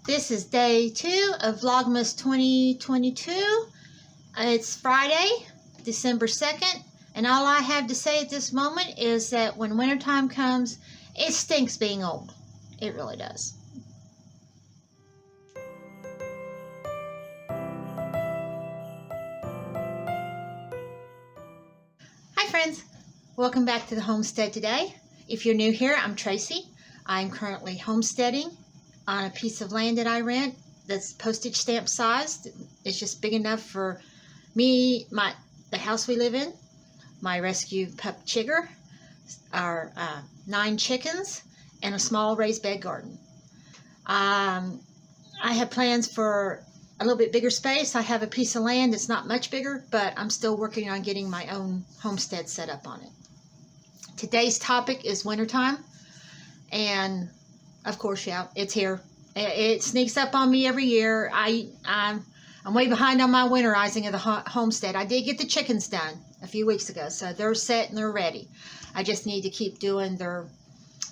This is day 2 of Vlogmas 2022. It's Friday, December 2nd, and all I have to say at this moment is that when wintertime comes, it stinks being old. It really does. Hi friends, welcome back to the homestead today. If you're new here, I'm Tracy. I'm currently homesteading on a piece of land that I rent that's postage stamp sized. It's just big enough for me, the house we live in, my rescue pup Chigger, our 9 chickens, and a small raised bed garden. I have plans for a little bit bigger space. I have a piece of land that's not much bigger, but I'm still working on getting my own homestead set up on it. Today's topic is wintertime, and of course, yeah, it's here. It sneaks up on me every year. I'm way behind on my winterizing of the homestead. I did get the chickens done a few weeks ago, so they're set and they're ready. I just need to keep doing their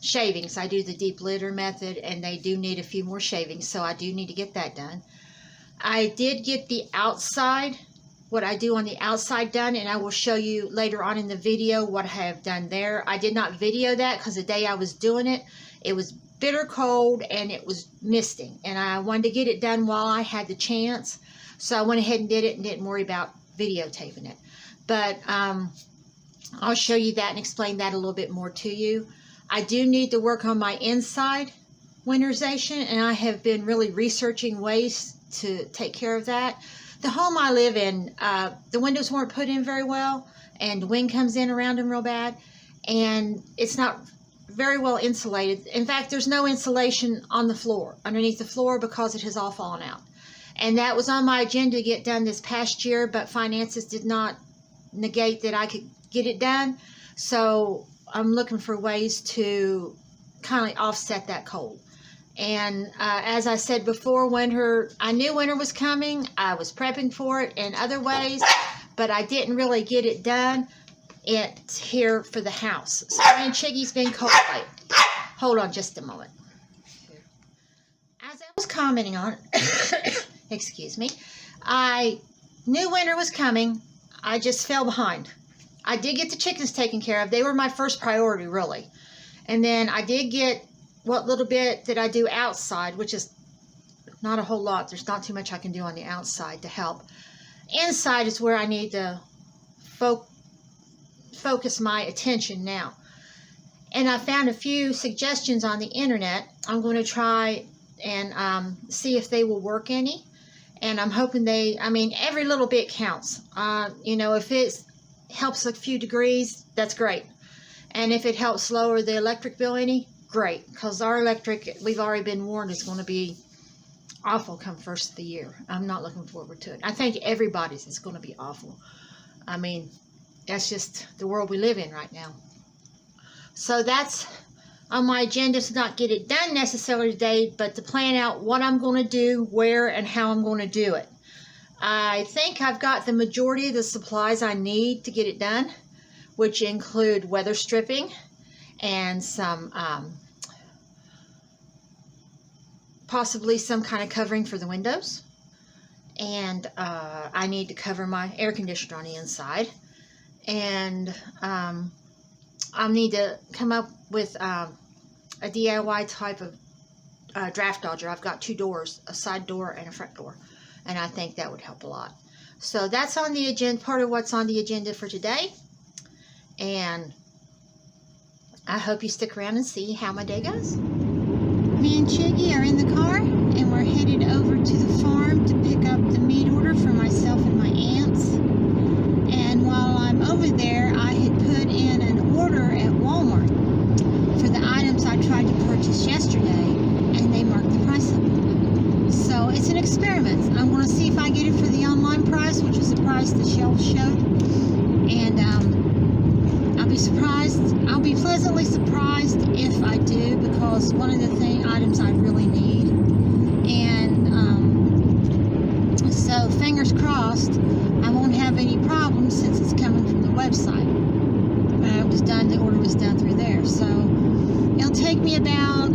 shavings. I do the deep litter method, and they do need a few more shavings, so I do need to get that done. I did get the outside, what I do on the outside done, and I will show you later on in the video what I have done there. I did not video that because the day I was doing it, it was bitter cold and it was misting, and I wanted to get it done while I had the chance, so I went ahead and did it and didn't worry about videotaping it. But I'll show you that and explain that a little bit more to you. I do need to work on my inside winterization, and I have been really researching ways to take care of that. The home I live in, the windows weren't put in very well, and the wind comes in around them real bad, and it's not very well insulated. In fact, there's no insulation on the floor, underneath the floor, because it has all fallen out. And that was on my agenda to get done this past year, but finances did not negate that I could get it done. So I'm looking for ways to kind of offset that cold. And as I said before, I knew winter was coming. I was prepping for it in other ways, but I didn't really get it done. It's here for the house. So and Chiggy's been cold lately. Hold on just a moment. As I was commenting on, excuse me, I knew winter was coming. I just fell behind. I did get the chickens taken care of. They were my first priority, really. And then I did get what little bit that I do outside, which is not a whole lot. There's not too much I can do on the outside to help. Inside is where I need to focus my attention now. And I found a few suggestions on the internet. I'm going to try and see if they will work any. And I'm hoping every little bit counts. You know, if it helps a few degrees, that's great. And if it helps lower the electric bill any, great. Because our electric, we've already been warned, is going to be awful come first of the year. I'm not looking forward to it. I think everybody's is going to be awful. I mean, that's just the world we live in right now. So that's on my agenda, to not get it done necessarily today, but to plan out what I'm going to do, where, and how I'm going to do it. I think I've got the majority of the supplies I need to get it done, which include weather stripping and some possibly some kind of covering for the windows. And I need to cover my air conditioner on the inside. And I'll need to come up with a DIY type of draft dodger. I've got 2 doors, a side door and a front door, and I think that would help a lot. So that's on the agenda, part of what's on the agenda for today. And I hope you stick around and see how my day goes. Me and Chiggy are in the car, and we're headed over to the farm to pick up the meat order for myself and my aunts. And while I'm over there, I had put in an order at Walmart for the items I tried to purchase yesterday, and they marked the price up. So it's an experiment. I'm going to see if I get it for the online price, which was the price the shelf showed. And I'll be surprised. I'll be pleasantly surprised if I do, because one of the items I really need. And so fingers crossed, I won't have any problems since it's coming from the website. The order was done through there. So it'll take me about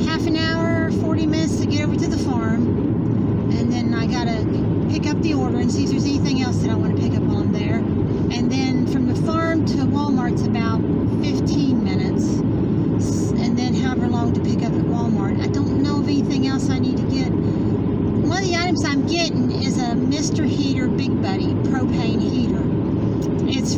half an hour, 40 minutes and see if there's anything else that I want to pick up while I'm there. And then from the farm to Walmart's about 15 minutes, and then however long to pick up at Walmart. I don't know of anything else I need to get. One of the items I'm getting is a Mr. Heater Big Buddy propane heater. It's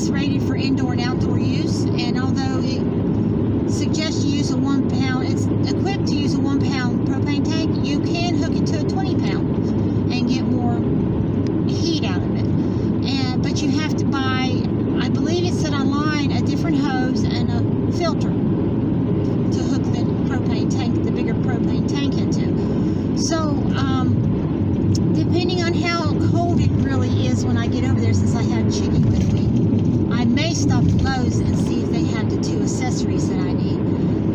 rated for indoor and outdoor use, and although it suggests you use a 1 pound, it's equipped to use a 1 pound propane tank, you can hook it to a 20 pound and get more heat out of it. But you have to buy, I believe it said online, a different hose and a filter to hook the propane tank, the bigger propane tank into. So, depending on how cold it really is when I get over there, since I have Chicky with me, I may stop at Lowe's and see if they have the 2 accessories that I need.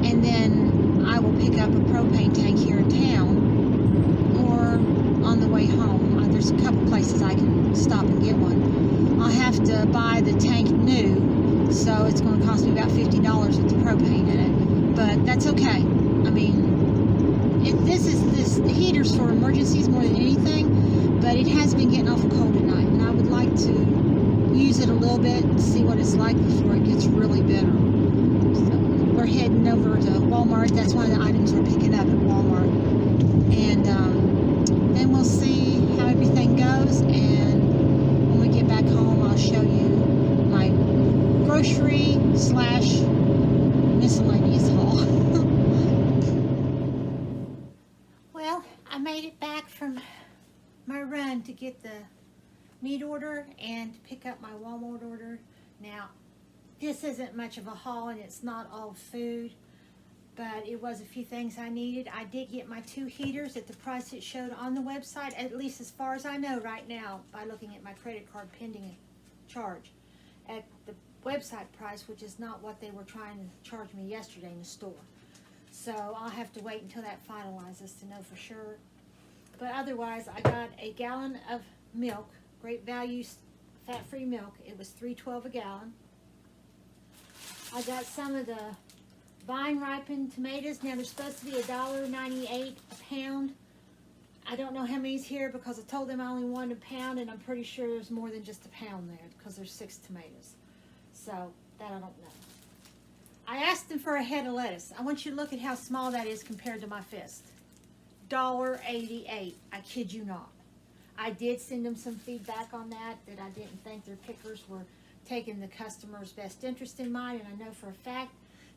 And then I will pick up a propane tank here in town or on the way home. There's a couple places I can stop and get one. I'll have to buy the tank new, so it's going to cost me about $50 with the propane in it. But that's okay. I mean, this heater's for emergencies more than anything, but it has been getting awful cold at night, and I would like to use it a little bit and see what it's like before it gets really bitter. So we're heading over to Walmart. That's one of the items we're picking up at Walmart, and then we'll see how everything goes, and when we get back home I'll show you my grocery / miscellaneous haul. Well, I made it back from my run to get the meat order and pick up my Walmart order. Now, this isn't much of a haul and it's not all food, but it was a few things I needed. I did get my 2 heaters at the price it showed on the website, at least as far as I know right now by looking at my credit card pending a charge, at the website price, which is not what they were trying to charge me yesterday in the store. So I'll have to wait until that finalizes to know for sure. But otherwise, I got a gallon of milk, Great Value fat-free milk. It was $3.12 a gallon. I got some of the vine-ripened tomatoes. Now they're supposed to be $1.98 a pound. I don't know how many's here because I told them I only wanted a pound, and I'm pretty sure there's more than just a pound there because there's 6 tomatoes. So that I don't know. I asked them for a head of lettuce. I want you to look at how small that is compared to my fist. $1.88. I kid you not. I did send them some feedback on that I didn't think their pickers were taking the customer's best interest in mind, and I know for a fact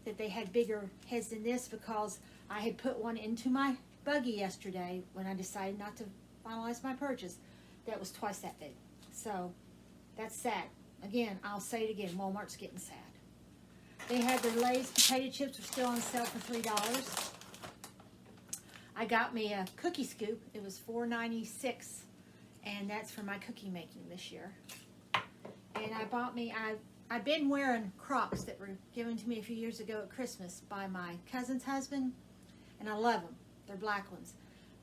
that they had bigger heads than this because I had put one into my buggy yesterday when I decided not to finalize my purchase. That was twice that big. So that's sad. Again, I'll say it again, Walmart's getting sad. They had their Lay's potato chips were still on sale for $3. I got me a cookie scoop. It was $4.96, and that's for my cookie making this year. And I bought me, I've been wearing Crocs that were given to me a few years ago at Christmas by my cousin's husband, and I love them. They're black ones.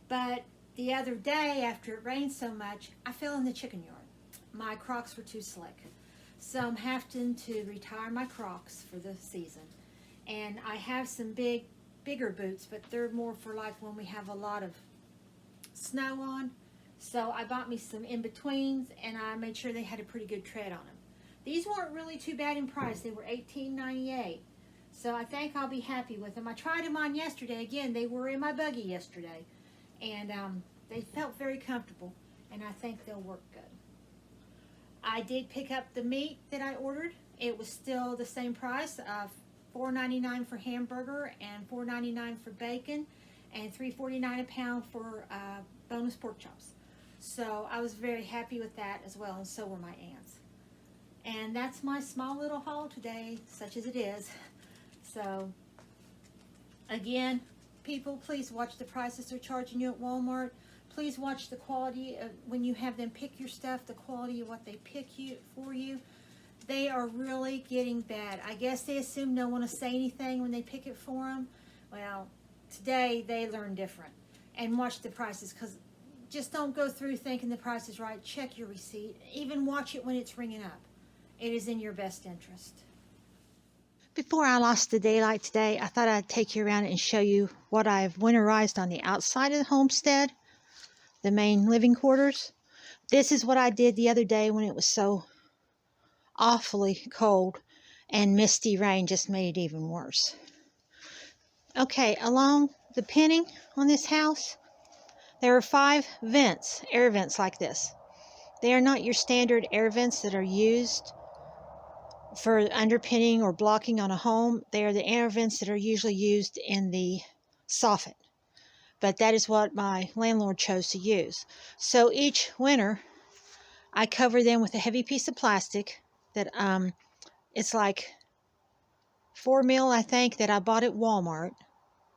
But the other day, after it rained so much, I fell in the chicken yard. My Crocs were too slick. So I'm having to retire my Crocs for the season. And I have some bigger boots, but they're more for like when we have a lot of snow on. So I bought me some in-betweens, and I made sure they had a pretty good tread on them. These weren't really too bad in price. They were $18.98. So I think I'll be happy with them. I tried them on yesterday. Again, they were in my buggy yesterday. And they felt very comfortable, and I think they'll work good. I did pick up the meat that I ordered. It was still the same price of $4.99 for hamburger and $4.99 for bacon and $3.49 a pound for boneless pork chops. So I was very happy with that as well, and so were my aunts. And that's my small little haul today, such as it is. So again, people, please watch the prices they're charging you at Walmart. Please watch the quality of when you have them pick your stuff, the quality of what they pick for you. They are really getting bad. I guess they assume no one will say anything when they pick it for them. Well, today they learn different. And watch the prices, because just don't go through thinking the price is right. Check your receipt. Even watch it when it's ringing up. It is in your best interest. Before I lost the daylight today, I thought I'd take you around and show you what I've winterized on the outside of the homestead, the main living quarters. This is what I did the other day when it was so awfully cold and misty rain just made it even worse. Okay, along the pinning on this house, there are 5 vents, air vents like this. They are not your standard air vents that are used for underpinning or blocking on a home. They are the air vents that are usually used in the soffit. But that is what my landlord chose to use. So each winter, I cover them with a heavy piece of plastic that it's like 4 mil, I think, that I bought at Walmart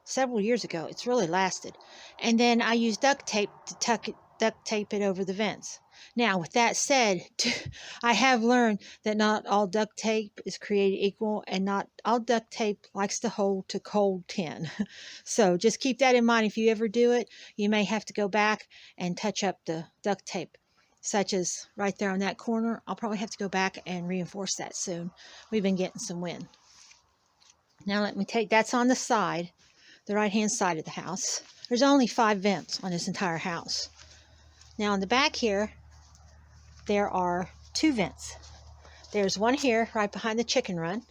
several years ago. It's really lasted. And then I use duct tape to duct tape it over the vents. Now, with that said, I have learned that not all duct tape is created equal, and not all duct tape likes to hold to cold tin. So just keep that in mind. If you ever do it, you may have to go back and touch up the duct tape, such as right there on that corner. I'll probably have to go back and reinforce that soon. We've been getting some wind. Now let me take, that's on the side, the right-hand side of the house. There's only 5 vents on this entire house. Now on the back here, there are 2 vents. There's one here right behind the chicken run.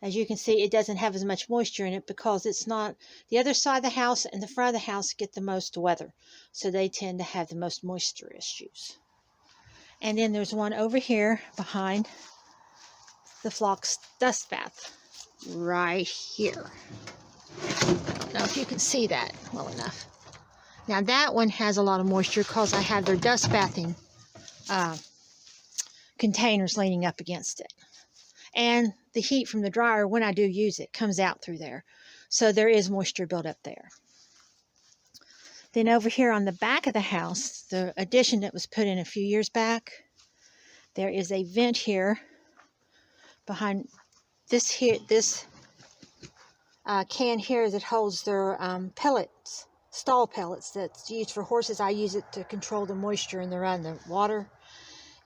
As you can see, it doesn't have as much moisture in it because it's not, the other side of the house and the front of the house get the most weather. So they tend to have the most moisture issues. And then there's one over here behind the flock's dust bath. Right here. I don't know if you can see that well enough. Now that one has a lot of moisture because I have their dust bathing containers leaning up against it. And the heat from the dryer, when I do use it, comes out through there. So there is moisture built up there. Then over here on the back of the house, the addition that was put in a few years back, there is a vent here behind this here, this can here that holds their pellets, stall pellets that's used for horses. I use it to control the moisture in the run, the water,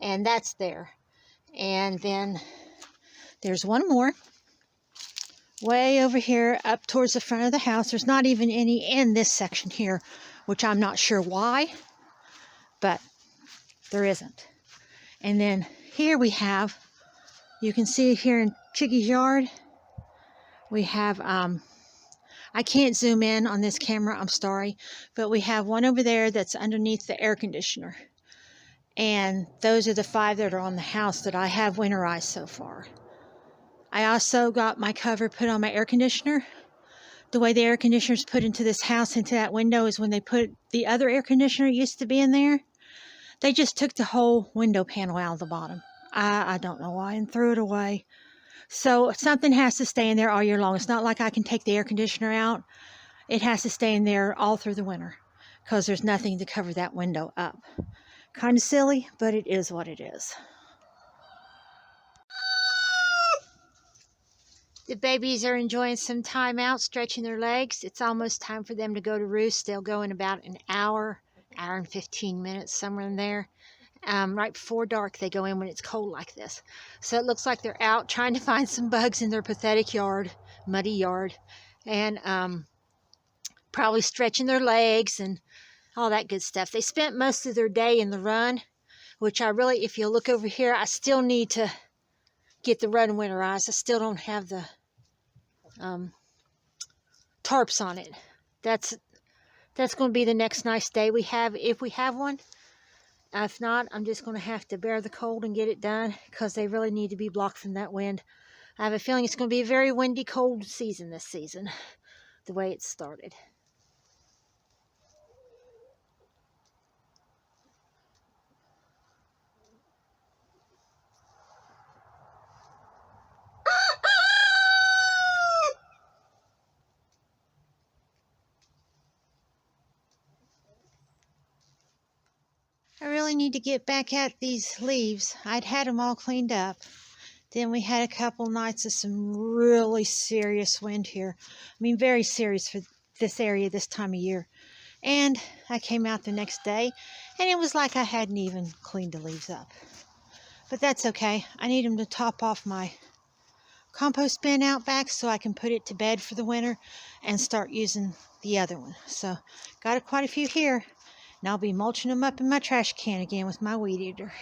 and that's there. And then there's one more way over here up towards the front of the house. There's not even any in this section here, which I'm not sure why, but there isn't. And then here we have, you can see here in Chiggy's yard, we have, I can't zoom in on this camera, I'm sorry, but we have one over there that's underneath the air conditioner. And those are the 5 that are on the house that I have winterized so far. I also got my cover put on my air conditioner. The way the air conditioner is put into this house, into that window, is when they put the other air conditioner used to be in there. They just took the whole window panel out of the bottom. I don't know why, and threw it away. So something has to stay in there all year long. It's not like I can take the air conditioner out. It has to stay in there all through the winter because there's nothing to cover that window up. Kind of silly, but it is what it is. The babies are enjoying some time out, stretching their legs. It's almost time for them to go to roost. They'll go in about an hour and 15 minutes, somewhere in there. Right before dark, they go in when it's cold like this. So it looks like they're out trying to find some bugs in their pathetic yard, muddy yard, and probably stretching their legs and all that good stuff. They spent most of their day in the run, which I really, if you look over here, I still need to get the run winterized. I still don't have the tarps on it. That's going to be the next nice day we have, if we have one. If not, I'm just going to have to bear the cold and get it done because they really need to be blocked from that wind. I have a feeling it's going to be a very windy, cold season this season, the way it started. I really need to get back at these leaves. I'd had them all cleaned up. Then we had a couple nights of some really serious wind here. I mean, very serious for this area this time of year. And I came out the next day, and it was like I hadn't even cleaned the leaves up. But that's okay. I need them to top off my compost bin out back so I can put it to bed for the winter and start using the other one. So got quite a few here. And I'll be mulching them up in my trash can again with my weed eater.